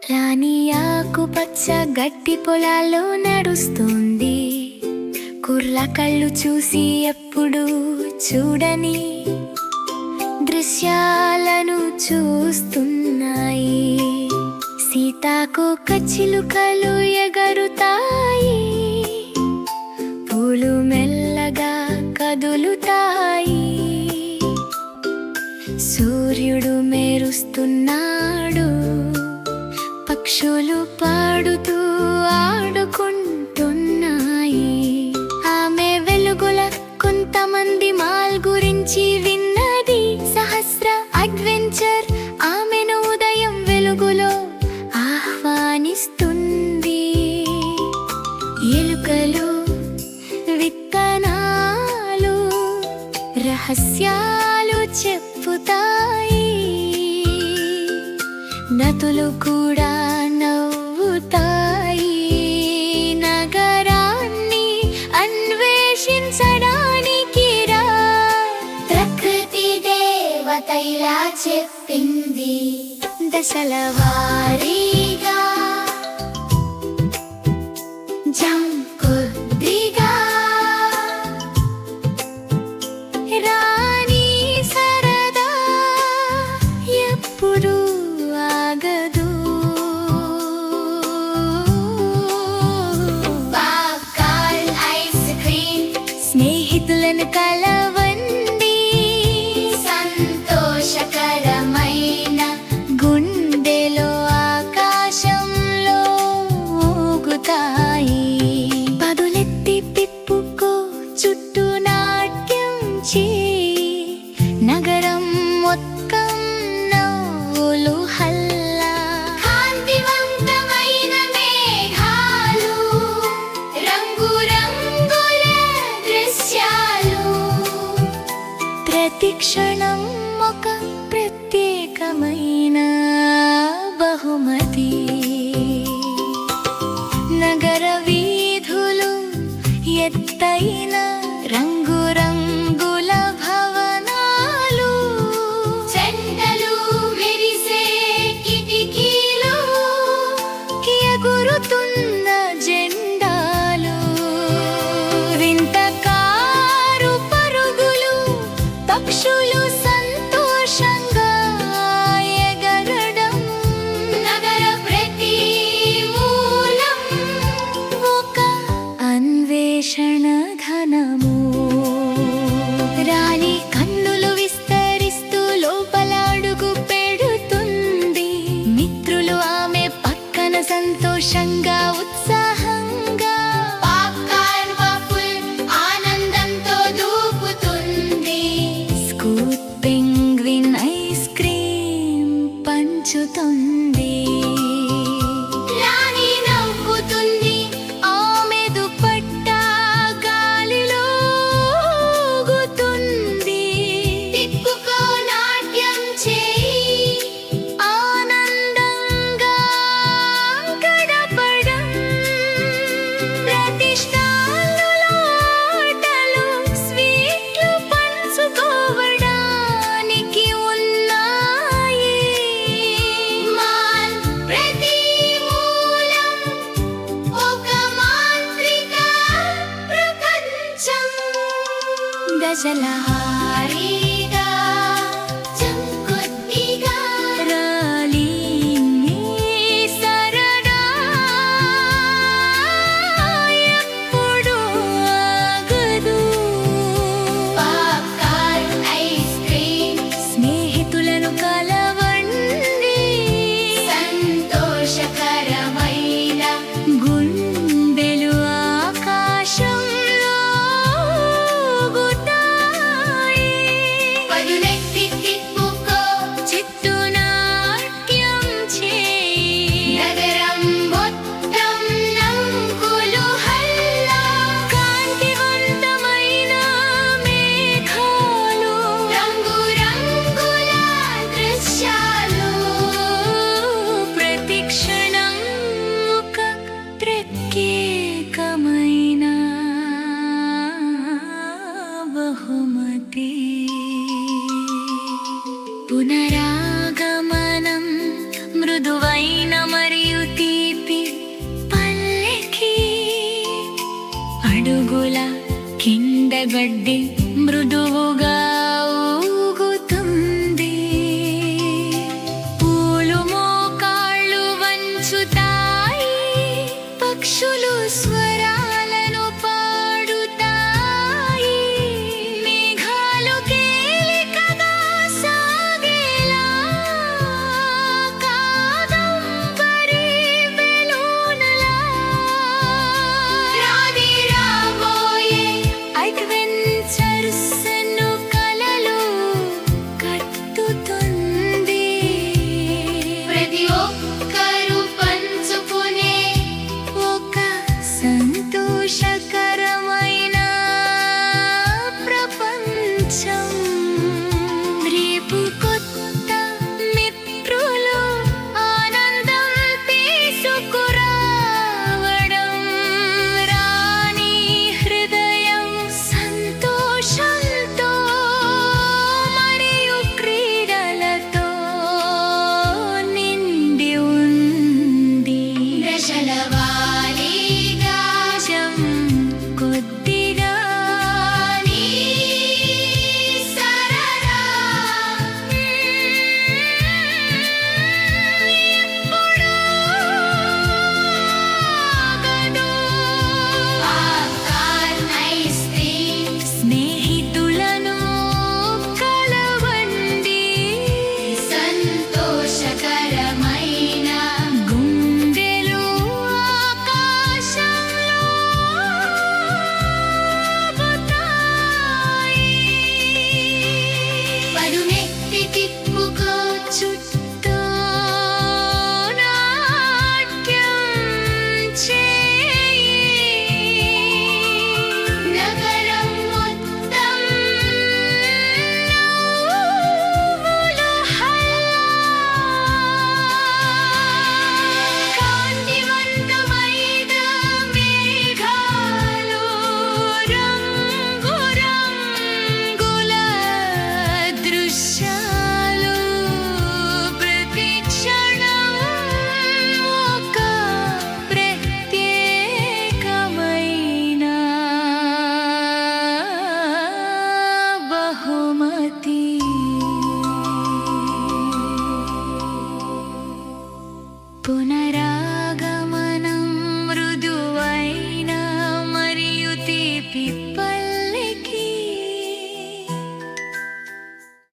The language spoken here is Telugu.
రాణి ఆకుపచ్చ గట్టి పొలాల్లో నడుస్తుంది. కుర్ర కళ్ళు చూసి ఎప్పుడు చూడని దృశ్యాలను చూస్తున్నాయి. సీతాకోక చిలుకలు ఎగరుతాయి, పూలు మెల్లగా కదులుతాయి. సూర్యుడు మెరుస్తున్నాడు, పక్షులు పాడుతూ ఆడుకుంటున్నాయి. ఆమె వెలుగుల కొంతమంది మాల్ గురించి విన్నది. సహస్ర అడ్వెంచర్ ఆమెను ఉదయం వెలుగులో ఆహ్వానిస్తుంది. ఎలుకలు, విత్తనాలు, రహస్యాలు చెప్పుతాయి. నదులు కూడా నవ్వుతాయి. నగరాన్ని అన్వేషించడానికి రా. ప్రకృతి దేవత ఇలా చెప్పింది. దశల వారీగా కొద్దిగా రాణి సరదా ఎప్పుడు ఆగదు. పాప్కార్న్, ఐస్ క్రీమ్, స్నేహితులను కలవండి. సంతోషకరమైన గుండెలో ఆకాశంలో ఊగుతాయి. పదులెత్తి తిప్పుకో, చుట్టూ నాట్యం చేయి. నగరం మొత్తం నవ్వులు హల్లా. కాంతివంతమైన మేఘాలు, రంగురంగుల దృశ్యాలు. ప్రతి క్షణం ఒక ప్రత్యేకమైన బహుమతి. నగర వీధులు ఎత్తైన రంగురంగుల భవనాలు. చెంటలు మెరిసే కిటికీలు, ఎగురుతున్న జెండాలు. వింత కారు పరుగులు, పక్షులు సంతోషంగా ఎగరడం. నగర ప్రతి మూలం ఒక అన్వేషణ ఘనము. రాణి కన్నులు విస్తరిస్తూ లోపల అడుగు పెడుతుంది. మిత్రులు ఆమె పక్కన సంతోషంగా ఉత్సాహంగా. పాప్కార్న్ వఫుల్ ఆనందంతో దూకుతుంది. స్కూట్ పెంగ్విన్ ఐస్ క్రీమ్ పంచుతుంది. రాణి నవ్వుతుంది, ఆమె దుపట్టా గాలిలో ఊగుతుంది. తిప్పుకో, నాట్యం చేయి, ఆనందంగా గడపడం. ప్రతి స్టాలులో ఆటలు, స్వీట్లు పంచుకోవడానికి ఉన్నాయి. మాల్ ప్రతి మూలం ఒక మాంత్రిక ప్రపంచం. దశల హారీగా కొద్దిగా రాణి సరదా ఎప్పుడు ఆగదు. పాప్కార్న్, ఐస్ క్రీమ్, స్నేహితులను కలవండి. సంతోషకరమైన గుండెలు ఆకాశంలో ఊగుతాయి. పదులెత్తి తిప్పుకో, చిత్తు నాట్యం చేయి. నగరం మొత్తం నవ్వులు హల్లా. కాంతివంతమైన మేఘాలు, రంగురంగుల దృశ్యాలు. ప్రతి క్షణం ఒక ప్రత్యేకమైన బహుమతి. పునరాగమనం మృదువైన మరి గడ్డి